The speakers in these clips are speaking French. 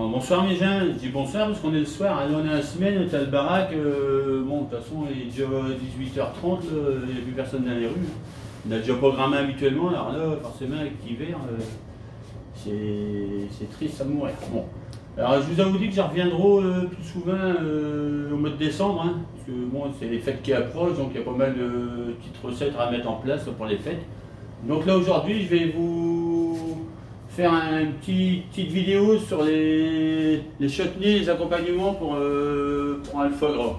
Bon, bonsoir mes gens, je dis bonsoir parce qu'on est le soir, hein, on est à la semaine, on est à le baraque, bon de toute façon il est déjà 18h30, il n'y a plus personne dans les rues. On a déjà programmé habituellement, alors là forcément avec l'hiver, c'est triste à mourir. Bon. Alors je vous avoue dit que j'en reviendrai plus souvent au mois de décembre, hein, parce que bon, c'est les fêtes qui approchent, donc il y a pas mal de petites recettes à mettre en place pour les fêtes. Donc là aujourd'hui je vais vous faire une petite vidéo sur les chutneys, les accompagnements pour un foie gras.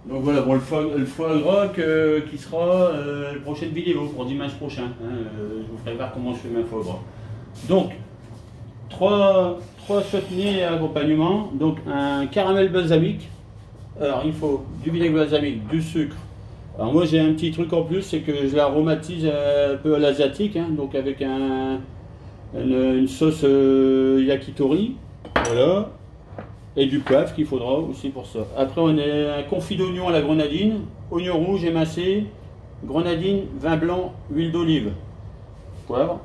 Donc voilà, bon, le foie gras qui sera la prochaine vidéo pour dimanche prochain. Hein, je vous ferai voir comment je fais mes foie gras. Donc, trois chutneys et accompagnements. Donc un caramel balsamique. Alors il faut du vinaigre balsamique, du sucre. Alors moi j'ai un petit truc en plus, c'est que je l'aromatise un peu à l'asiatique, hein, donc avec une sauce yakitori, voilà, et du poivre qu'il faudra aussi pour ça. Après on a un confit d'oignon à la grenadine, oignon rouge émincé, grenadine, vin blanc, huile d'olive, poivre,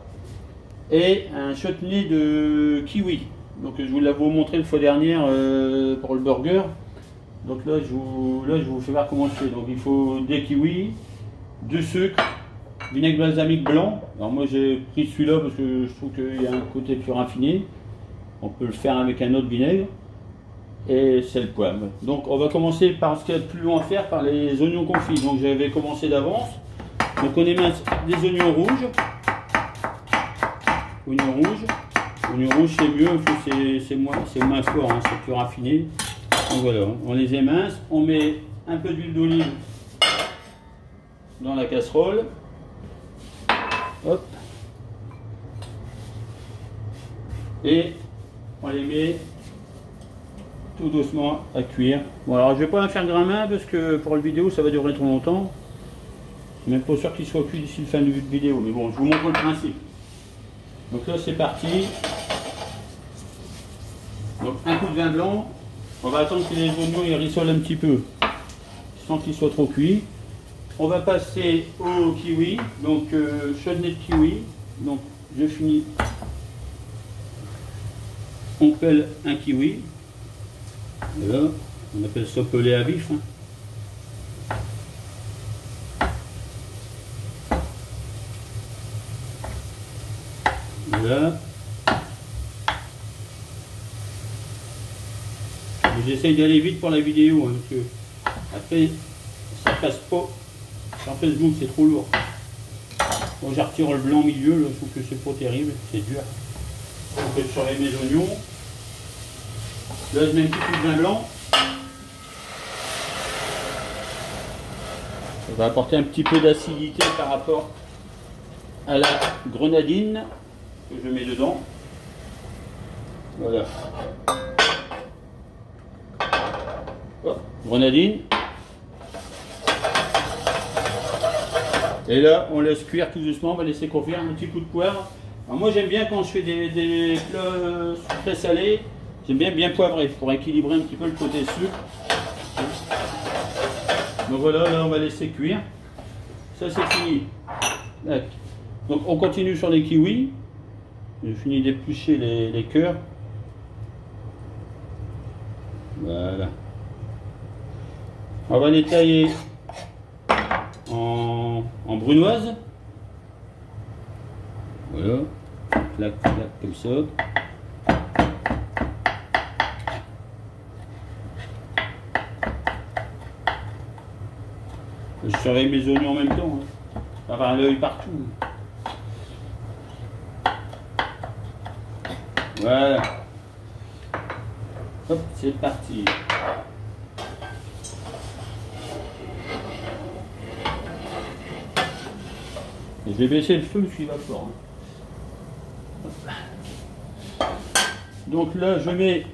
et un chutney de kiwi. Donc je vous l'avais montré une fois dernière pour le burger. Donc là je vous fais voir comment je fais. Donc il faut des kiwis, du sucre, vinaigre balsamique blanc. Alors moi j'ai pris celui-là parce que je trouve qu'il y a un côté plus raffiné. On peut le faire avec un autre vinaigre. Et c'est le poivre. Donc on va commencer par ce qu'il y a de plus long à faire, par les oignons confits. Donc j'avais commencé d'avance. Donc on émince des oignons rouges. Oignons rouges. Oignons rouges c'est mieux parce que c'est moins fort, hein, c'est plus raffiné. Donc voilà, on les émince. On met un peu d'huile d'olive dans la casserole. Hop. Et on les met tout doucement à cuire. Bon alors je vais pas en faire grand main parce que pour la vidéo ça va durer trop longtemps. Je suis même pas sûr qu'il soit cuit d'ici la fin de la vidéo, mais bon je vous montre le principe. Donc là c'est parti. Donc un coup de vin blanc. On va attendre que les oignons ils rissolent un petit peu sans qu'ils soient trop cuits. On va passer au kiwi, donc chutney de kiwi. Donc je finis. On pèle un kiwi. Voilà, on appelle ça peler à vif. Hein. Voilà. J'essaye d'aller vite pour la vidéo, hein, parce que après ça passe pas. Sur Facebook c'est trop lourd. Bon, je retire le blanc au milieu, là, je trouve que c'est pas terrible, c'est dur. Je vais sur mes oignons. Là je mets un petit coup de vin blanc. Ça va apporter un petit peu d'acidité par rapport à la grenadine que je mets dedans. Voilà. Hop, grenadine. Et là, on laisse cuire tout doucement, on va laisser confire un petit coup de poivre. Alors moi j'aime bien quand je fais des plats sucrés salés, j'aime bien poivrer pour équilibrer un petit peu le côté sucre. Donc voilà, là on va laisser cuire. Ça c'est fini. Donc on continue sur les kiwis. J'ai fini d'éplucher les cœurs. Voilà. On va les tailler en brunoise. Voilà. Clac, clac, comme ça. Je surveille mes oignons en même temps. Hein. Avoir l'œil partout. Voilà. Hop, c'est parti. Et je vais baisser le feu parce qu'il va fort. Hein. Donc là, je mets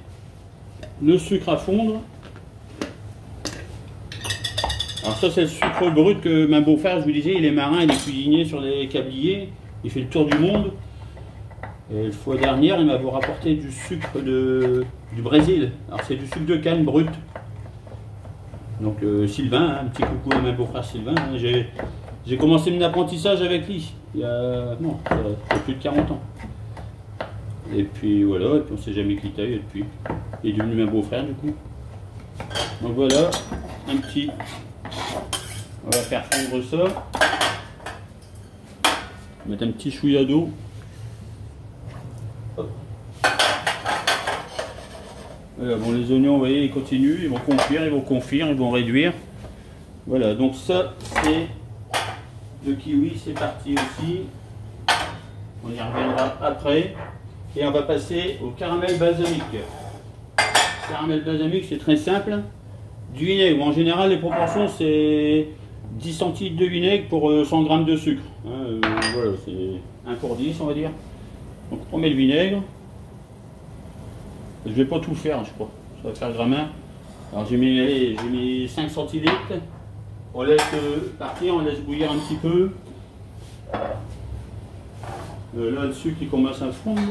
le sucre à fondre. Alors ça, c'est le sucre brut que ma beau-frère, je vous disais, il est marin, il est cuisinier sur les câbliers. Il fait le tour du monde. Et la fois dernière, il m'a rapporté du sucre du Brésil. Alors c'est du sucre de canne brut. Donc Sylvain, hein, un petit coucou à ma beau-frère Sylvain. Hein, j'ai commencé mon apprentissage avec lui. Il y a plus de 40 ans. Et puis voilà, et puis on s'est jamais quitté depuis. Il est devenu un beau-frère du coup. Donc voilà, un petit. On va faire fondre ça. Mettre un petit chouïa d'eau. Voilà, bon, les oignons, vous voyez, ils continuent, ils vont confire, ils vont réduire. Voilà, donc ça, c'est le kiwi, c'est parti aussi. On y reviendra après. Et on va passer au caramel balsamique. Le caramel balsamique, c'est très simple. Du vinaigre, en général, les proportions, c'est 10 centilitres de vinaigre pour 100 g de sucre. Voilà, c'est 1 pour 10, on va dire. Donc on met le vinaigre. Je vais pas tout faire, je crois. Ça va faire gramin. Alors j'ai mis 5 centilitres. On laisse partir, on laisse bouillir un petit peu. Là, le sucre il commence à fondre.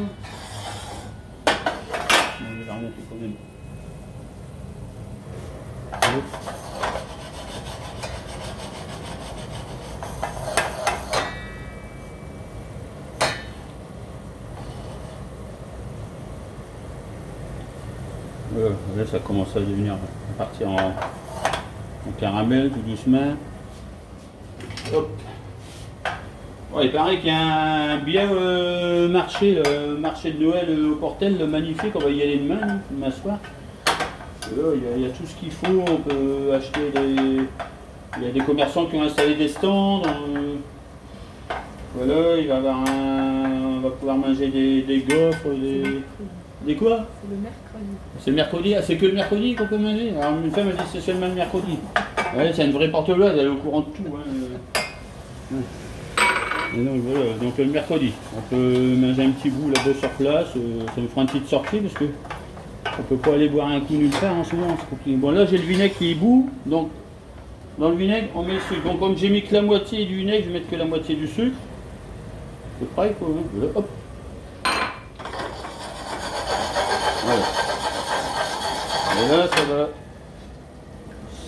On va remonter quand même. Là, ça commence à devenir, à partir en caramel tout doucement. Hop. Ouais, il paraît qu'il y a un bien marché de Noël au Portel, magnifique. On va y aller demain soir. Il y a tout ce qu'il faut. On peut acheter il y a des commerçants qui ont installé des stands. Voilà, on va pouvoir manger des gaufres, des quoi? C'est le mercredi. C'est le mercredi? Ah, c'est que le mercredi qu'on peut manger? Alors une femme a dit c'est seulement le mercredi. Ouais, c'est une vraie porte-bloise, elle est au courant de tout. Hein. Et donc voilà, donc le mercredi, on peut manger un petit bout là-bas sur place, ça nous fera une petite sortie parce que on peut pas aller boire un coup nulle part en ce moment, c'est compliqué. Bon là j'ai le vinaigre qui est bout, donc dans le vinaigre on met le sucre. Donc comme j'ai mis que la moitié du vinaigre, je vais mettre que la moitié du sucre. C'est pareil quoi, hein. Voilà, hop. Voilà. Et là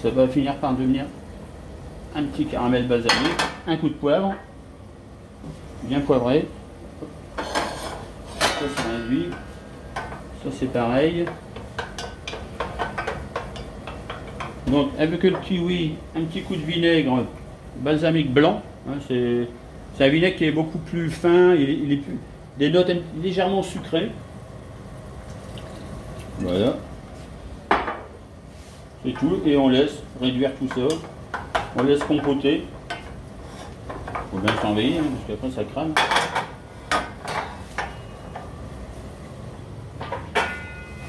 ça va finir par devenir un petit caramel balsamique, un coup de poivre, bien poivré. Ça c'est réduit, ça c'est pareil. Donc avec le kiwi, un petit coup de vinaigre balsamique blanc, hein, c'est un vinaigre qui est beaucoup plus fin, il est plus, des notes légèrement sucrées. Voilà. C'est tout, et on laisse réduire tout ça. On laisse compoter. Faut bien surveiller, hein, parce qu'après ça crame.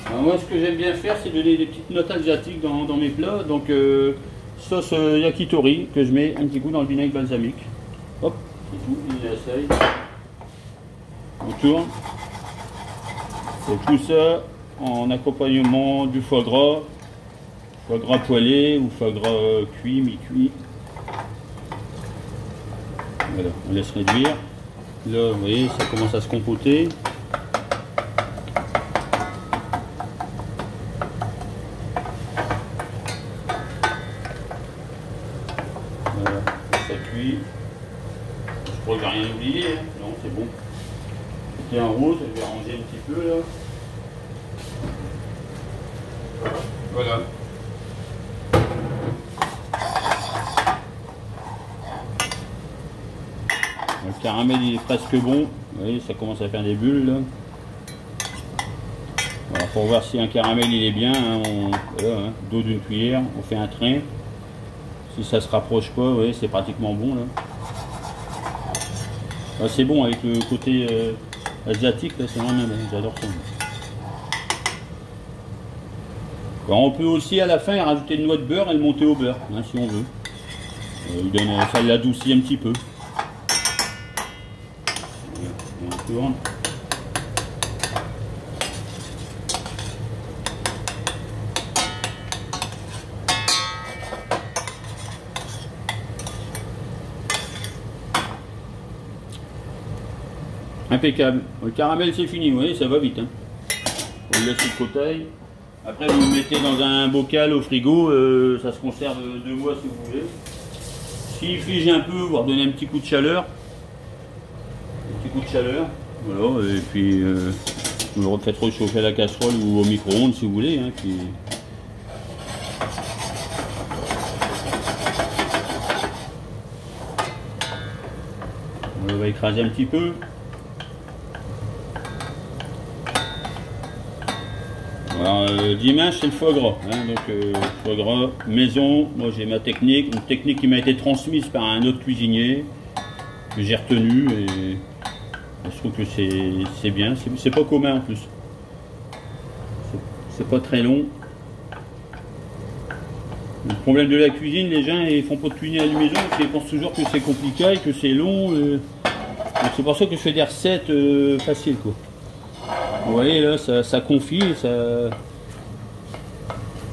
Alors moi, ce que j'aime bien faire, c'est donner des petites notes asiatiques dans mes plats. Donc, sauce yakitori que je mets un petit coup dans le vinaigre balsamique. Hop, c'est tout, il essaye. On tourne. Et tout ça en accompagnement du foie gras poêlé ou foie gras cuit, mi-cuit. Voilà, on laisse réduire. Là, vous voyez, ça commence à se compoter. Voilà, ça cuit. Je crois que j'ai rien oublié, hein. Non, c'est bon. C'était en rose, je vais ranger un petit peu là. Voilà. Le caramel il est presque bon. Vous voyez, ça commence à faire des bulles là. Voilà, pour voir si un caramel il est bien, hein, voilà, hein, d'eau d'une cuillère, on fait un train. Si ça se rapproche pas, vous voyez, c'est pratiquement bon là. Ah, c'est bon avec le côté asiatique là, c'est vraiment bon, j'adore ça. Alors, on peut aussi à la fin rajouter une noix de beurre et le monter au beurre, hein, si on veut. Ça l'adoucit un petit peu. On tourne. Impeccable. Le caramel c'est fini, vous voyez, ça va vite. Hein. On le laisse de côté. Après vous le mettez dans un bocal au frigo, ça se conserve 2 mois si vous voulez. S'il fige un peu, vous redonnez un petit coup de chaleur. Un petit coup de chaleur. Voilà, et puis Vous le faites réchauffer à la casserole ou au micro-ondes si vous voulez. Hein, puis... On va écraser un petit peu. Alors, dimanche c'est le foie gras, hein, donc foie gras maison. Moi j'ai ma technique, une technique qui m'a été transmise par un autre cuisinier que j'ai retenu et je trouve que c'est bien, c'est pas commun en plus, c'est pas très long. Le problème de la cuisine, les gens ils font pas de cuisine à la maison parce qu'ils pensent toujours que c'est compliqué, que c'est long, c'est pour ça que je fais des recettes faciles quoi. Vous voyez là, ça confit, ça...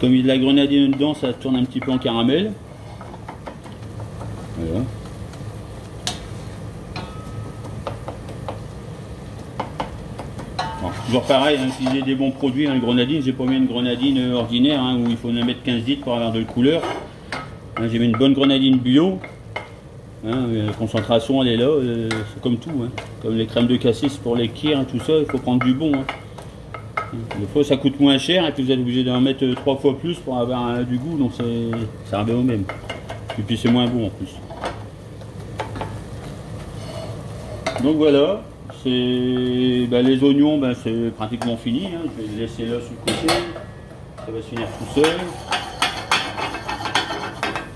comme il y a de la grenadine dedans, ça tourne un petit peu en caramel. Voilà. Alors, toujours pareil, hein, utiliser des bons produits. Hein, le grenadine, j'ai pas mis une grenadine ordinaire hein, où il faut en mettre 15 litres pour avoir de la couleur. Hein, j'ai mis une bonne grenadine bio. Hein, la concentration elle est là, c'est comme tout, hein. Comme les crèmes de cassis pour les kirs, hein, tout ça, il faut prendre du bon. Hein. Des fois ça coûte moins cher et puis vous êtes obligé d'en mettre 3 fois plus pour avoir du goût, donc ça revient au même. Et puis c'est moins bon en plus. Donc voilà, les oignons, c'est pratiquement fini, hein. Je vais les laisser là sur le côté, ça va se finir tout seul.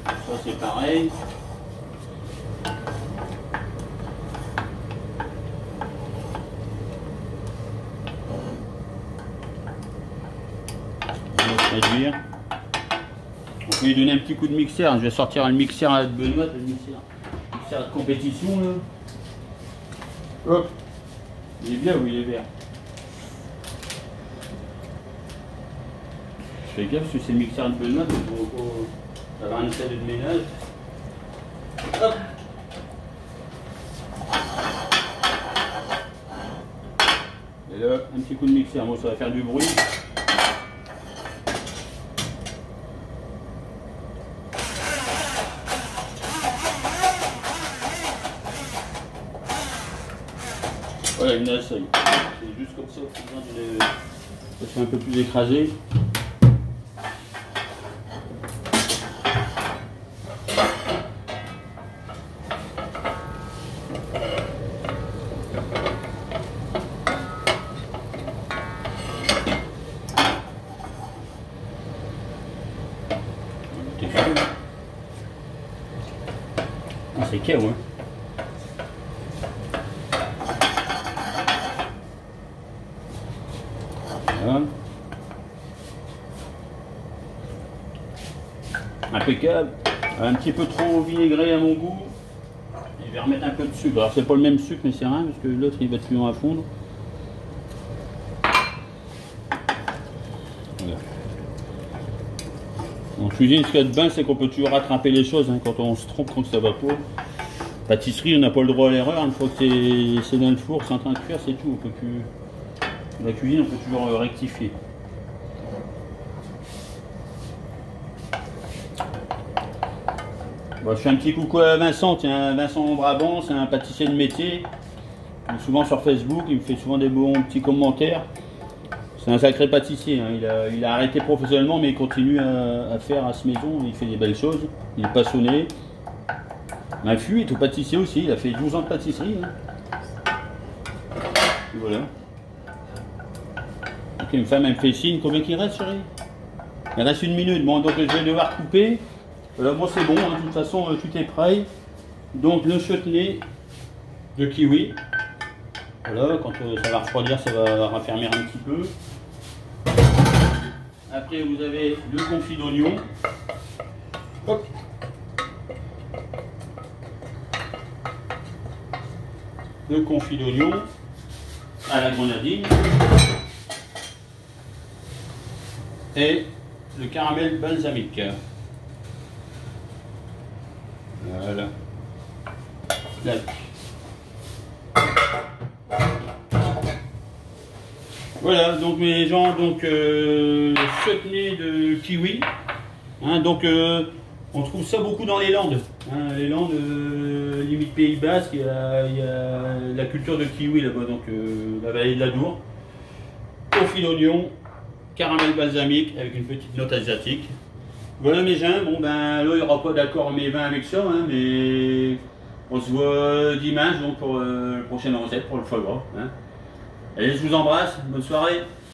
Ça c'est pareil. Réduire. On peut lui donner un petit coup de mixeur. Je vais sortir le mixeur de Benoît, le mixeur de compétition là. Hop. Il est bien ou il est vert? Je fais gaffe parce que c'est le mixeur de Benoît, donc ça va avoir une salle de ménage. Hop. Et là, un petit coup de mixeur. Bon, ça va faire du bruit. Voilà, une nasse, c'est juste comme ça, ça fait un peu plus écrasé. Ah, c'est chaos, hein. Voilà. Impeccable. Un petit peu trop vinaigré à mon goût. Je vais remettre un peu de sucre. Alors c'est pas le même sucre mais c'est rien parce que l'autre il va être plus long à fondre. Voilà. En cuisine, ce qu'il y a de bien, c'est qu'on peut toujours rattraper les choses hein, quand on se trompe, quand ça va pas. Pâtisserie, on n'a pas le droit à l'erreur. Une fois que c'est dans le four, c'est en train de cuire, c'est tout. On peut plus... Dans la cuisine, on peut toujours rectifier. Bon, je fais un petit coucou à Vincent, tiens, Vincent Brabant, c'est un pâtissier de métier. Il est souvent sur Facebook, il me fait souvent des bons petits commentaires. C'est un sacré pâtissier, hein. Il a arrêté professionnellement mais il continue à faire à sa maison, il fait des belles choses, il est passionné. Ma fille est au pâtissier aussi, il a fait 12 ans de pâtisserie. Hein. Et voilà. Ok, une femme elle me fait signe, combien qu'il reste chérie? Il reste 1 minute, bon donc je vais devoir couper. Voilà, moi c'est bon, hein. De toute façon tout est prêt. Donc le chutney de kiwi. Voilà, quand ça va refroidir, ça va raffermir un petit peu. Après vous avez le confit d'oignon. Hop. Le confit d'oignon à la grenadine. Et le caramel balsamique. Voilà. Là. Voilà, donc mes gens, donc chutney de kiwi. Hein, donc on trouve ça beaucoup dans les Landes. Hein, les Landes, limite Pays Basque, il y a la culture de kiwi là-bas, donc la vallée de l'Adour. au fil d'oignon, caramel balsamique avec une petite note asiatique. Voilà mes gens. Bon ben là il n'y aura pas d'accord mes vins avec ça, hein, mais on se voit dimanche donc pour la prochaine recette pour le foie gras. Hein. Allez, je vous embrasse, bonne soirée.